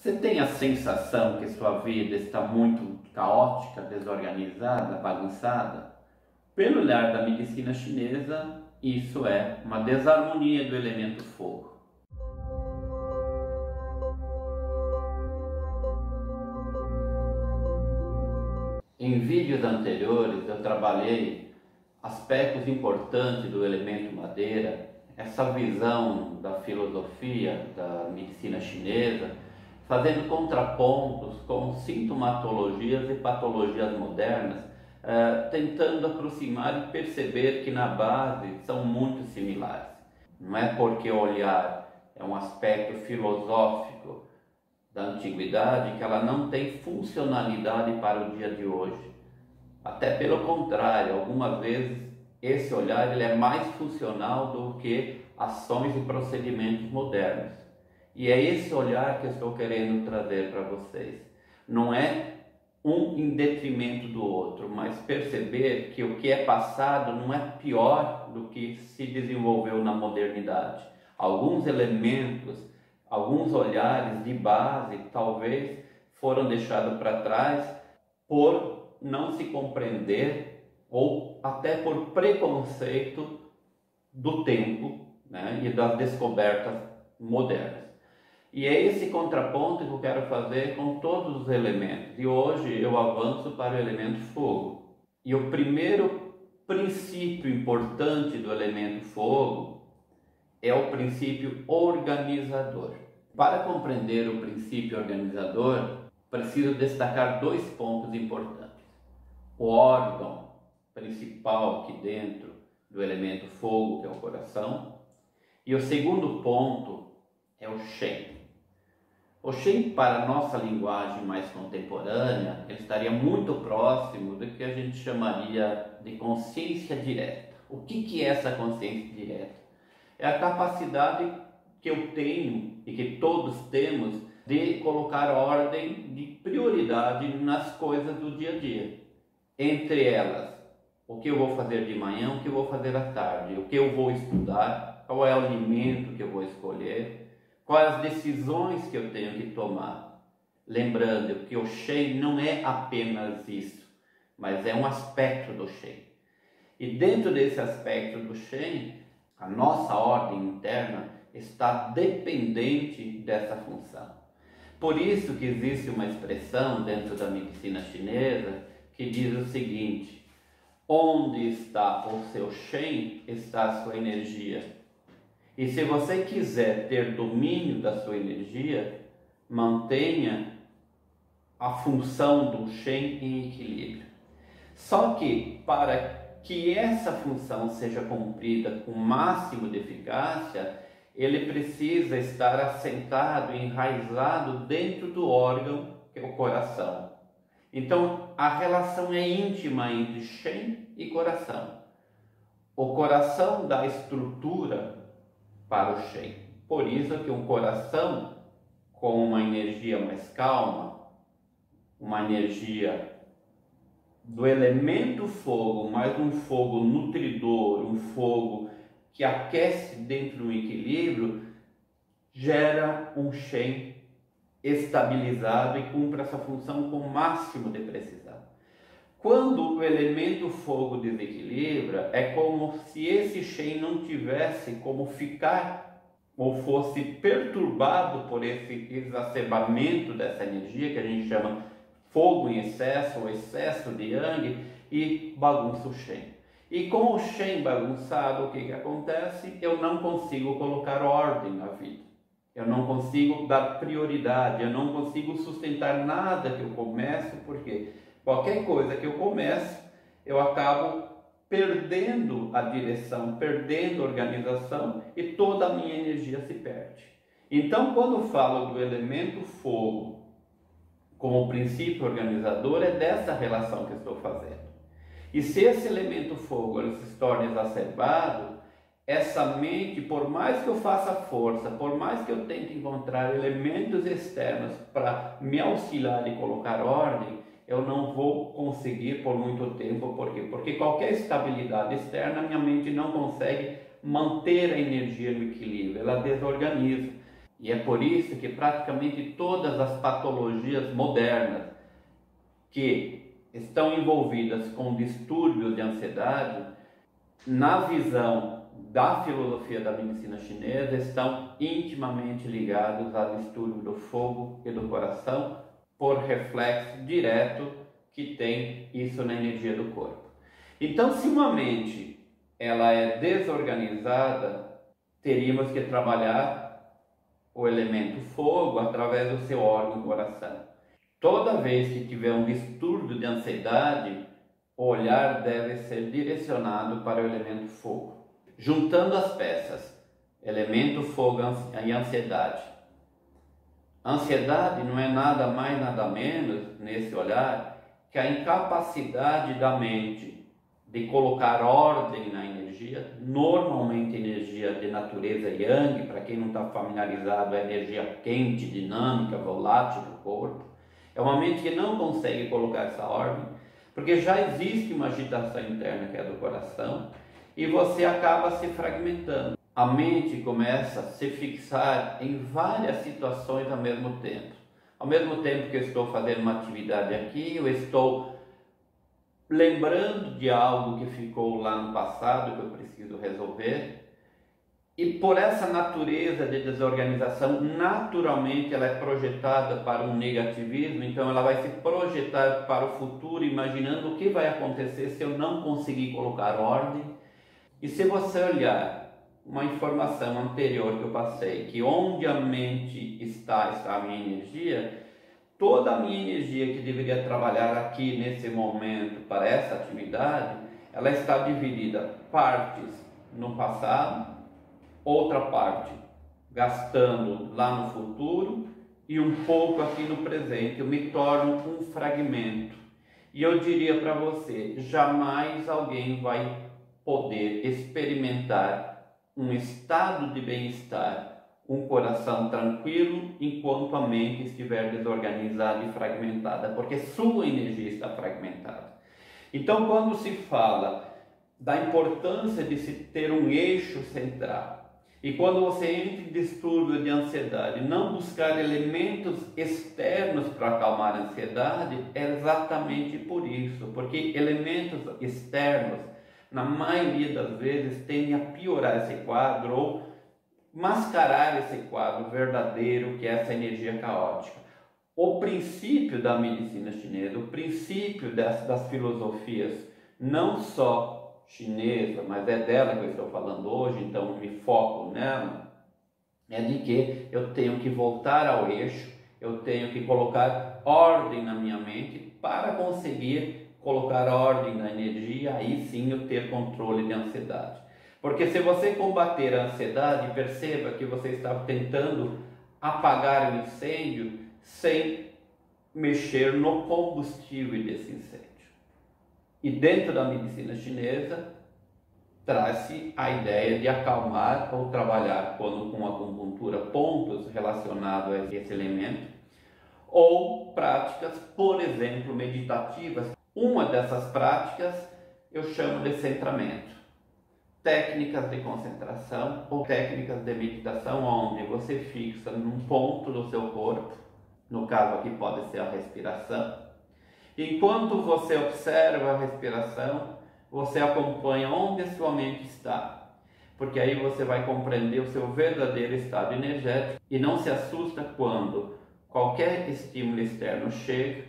Você tem a sensação que sua vida está muito caótica, desorganizada, bagunçada? Pelo olhar da medicina chinesa, isso é uma desarmonia do elemento fogo. Em vídeos anteriores eu trabalhei aspectos importantes do elemento madeira, essa visão da filosofia da medicina chinesa, fazendo contrapontos com sintomatologias e patologias modernas, tentando aproximar e perceber que na base são muito similares. Não é porque olhar é um aspecto filosófico da antiguidade que ela não tem funcionalidade para o dia de hoje. Até pelo contrário, algumas vezes esse olhar ele é mais funcional do que ações e procedimentos modernos. E é esse olhar que eu estou querendo trazer para vocês. Não é um em detrimento do outro, mas perceber que o que é passado não é pior do que se desenvolveu na modernidade. Alguns elementos, alguns olhares de base, talvez foram deixados para trás por não se compreender ou até por preconceito do tempo, né, e das descobertas modernas. E é esse contraponto que eu quero fazer com todos os elementos. E hoje eu avanço para o elemento fogo. E o primeiro princípio importante do elemento fogo é o princípio organizador. Para compreender o princípio organizador, preciso destacar dois pontos importantes. O órgão principal aqui dentro do elemento fogo, que é o coração. E o segundo ponto é o Shen. O Shen, para a nossa linguagem mais contemporânea, ele estaria muito próximo do que a gente chamaria de consciência direta. O que é essa consciência direta? É a capacidade que eu tenho e que todos temos de colocar ordem de prioridade nas coisas do dia a dia. Entre elas, o que eu vou fazer de manhã, o que eu vou fazer à tarde, o que eu vou estudar, qual é o alimento que eu vou escolher, quais as decisões que eu tenho que tomar. Lembrando que o Shen não é apenas isso, mas é um aspecto do Shen. E dentro desse aspecto do Shen, a nossa ordem interna está dependente dessa função. Por isso que existe uma expressão dentro da medicina chinesa que diz o seguinte: onde está o seu Shen, está a sua energia. E se você quiser ter domínio da sua energia, mantenha a função do Shen em equilíbrio. Só que para que essa função seja cumprida com o máximo de eficácia, ele precisa estar assentado, enraizado dentro do órgão que é o coração. Então a relação é íntima entre Shen e coração. O coração dá estrutura para o Shen. Por isso que um coração com uma energia mais calma, uma energia do elemento fogo, mais um fogo nutridor, um fogo que aquece dentro do equilíbrio, gera um Shen estabilizado e cumpre essa função com o máximo de precisão. Quando o elemento fogo desequilibra, é como se esse Shen não tivesse como ficar ou fosse perturbado por esse exacerbamento dessa energia que a gente chama fogo em excesso ou excesso de Yang, e bagunça o Shen. E com o Shen bagunçado, o que acontece? Eu não consigo colocar ordem na vida. Eu não consigo dar prioridade, eu não consigo sustentar nada que eu começo, porque qualquer coisa que eu começo, eu acabo perdendo a direção, perdendo a organização e toda a minha energia se perde. Então, quando eu falo do elemento fogo como princípio organizador, é dessa relação que eu estou fazendo. E se esse elemento fogo ele se torna exacerbado, essa mente, por mais que eu faça força, por mais que eu tente encontrar elementos externos para me auxiliar e colocar ordem, eu não vou conseguir por muito tempo. Por quê? Porque qualquer estabilidade externa, minha mente não consegue manter a energia no equilíbrio, ela desorganiza. E é por isso que praticamente todas as patologias modernas que estão envolvidas com distúrbios de ansiedade, na visão da filosofia da medicina chinesa, estão intimamente ligados a distúrbio do fogo e do coração, por reflexo direto que tem isso na energia do corpo. Então, se uma mente ela é desorganizada, teríamos que trabalhar o elemento fogo através do seu órgão coração. Toda vez que tiver um distúrbio de ansiedade, o olhar deve ser direcionado para o elemento fogo. Juntando as peças, elemento fogo e ansiedade. A ansiedade não é nada mais, nada menos, nesse olhar, que a incapacidade da mente de colocar ordem na energia, normalmente energia de natureza yang, para quem não está familiarizado, é energia quente, dinâmica, volátil do corpo. É uma mente que não consegue colocar essa ordem, porque já existe uma agitação interna que é do coração, e você acaba se fragmentando. A mente começa a se fixar em várias situações ao mesmo tempo. Ao mesmo tempo que eu estou fazendo uma atividade aqui, eu estou lembrando de algo que ficou lá no passado que eu preciso resolver. E por essa natureza de desorganização, naturalmente ela é projetada para um negativismo, então ela vai se projetar para o futuro, imaginando o que vai acontecer se eu não conseguir colocar ordem. E se você olhar uma informação anterior que eu passei, que onde a mente está a minha energia, toda a minha energia que deveria trabalhar aqui nesse momento para essa atividade, ela está dividida partes no passado, outra parte gastando lá no futuro e um pouco aqui no presente. Eu me torno um fragmento. E eu diria para você, jamais alguém vai poder experimentar um estado de bem-estar, um coração tranquilo, enquanto a mente estiver desorganizada e fragmentada, porque sua energia está fragmentada. Então, quando se fala da importância de se ter um eixo central, e quando você entra em distúrbio de ansiedade, não buscar elementos externos para acalmar a ansiedade, é exatamente por isso, porque elementos externos, na maioria das vezes, tendem a piorar esse quadro ou mascarar esse quadro verdadeiro que é essa energia caótica. O princípio da medicina chinesa, o princípio das filosofias, não só chinesa, mas é dela que eu estou falando hoje, então me foco nela, é de que eu tenho que voltar ao eixo, eu tenho que colocar ordem na minha mente para conseguir colocar ordem na energia, aí sim eu ter controle de ansiedade. Porque se você combater a ansiedade, perceba que você está tentando apagar o incêndio sem mexer no combustível desse incêndio. E dentro da medicina chinesa, traz-se a ideia de acalmar ou trabalhar com acupuntura pontos relacionados a esse elemento, ou práticas, por exemplo, meditativas. Uma dessas práticas eu chamo de centramento. Técnicas de concentração ou técnicas de meditação onde você fixa num ponto do seu corpo, no caso aqui pode ser a respiração. Enquanto você observa a respiração, você acompanha onde a sua mente está, porque aí você vai compreender o seu verdadeiro estado energético e não se assusta quando qualquer estímulo externo chega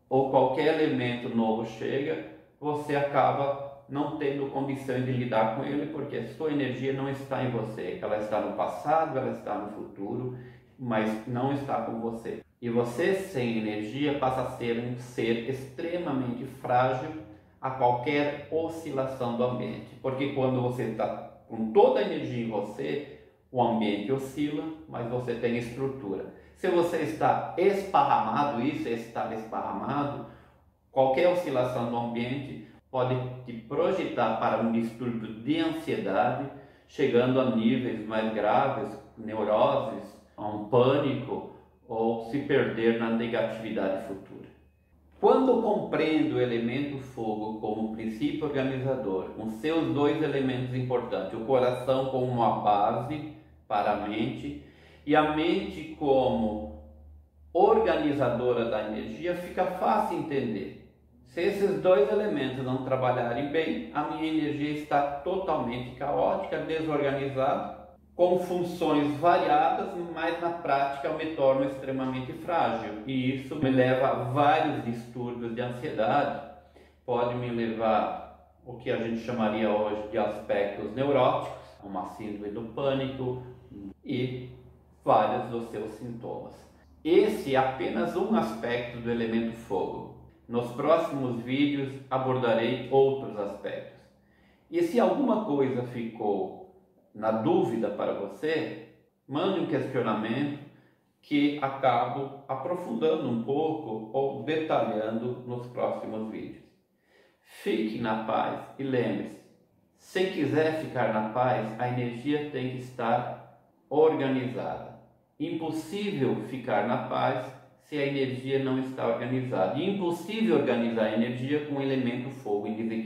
ou qualquer elemento novo chega, você acaba não tendo condições de lidar com ele, porque a sua energia não está em você, ela está no passado, ela está no futuro, mas não está com você. E você sem energia passa a ser um ser extremamente frágil a qualquer oscilação do ambiente, porque quando você está com toda a energia em você, o ambiente oscila, mas você tem estrutura. Se você está esparramado, isso é estar esparramado, qualquer oscilação do ambiente pode te projetar para um distúrbio de ansiedade, chegando a níveis mais graves, neuroses, a um pânico ou se perder na negatividade futura. Quando compreendo o elemento fogo como princípio organizador, com seus dois elementos importantes, o coração como uma base para a mente e a mente como organizadora da energia, fica fácil entender. Se esses dois elementos não trabalharem bem, a minha energia está totalmente caótica, desorganizada, com funções variadas, mas na prática eu me torno extremamente frágil. E isso me leva a vários distúrbios de ansiedade, pode me levar o que a gente chamaria hoje de aspectos neuróticos, uma síndrome do pânico e vários dos seus sintomas. Esse é apenas um aspecto do elemento fogo. Nos próximos vídeos abordarei outros aspectos. E se alguma coisa ficou na dúvida para você, mande um questionamento que acabo aprofundando um pouco ou detalhando nos próximos vídeos. Fique na paz e lembre-se, se quiser ficar na paz, a energia tem que estar organizada. Impossível ficar na paz se a energia não está organizada. E impossível organizar a energia com o elemento fogo em desequilíbrio.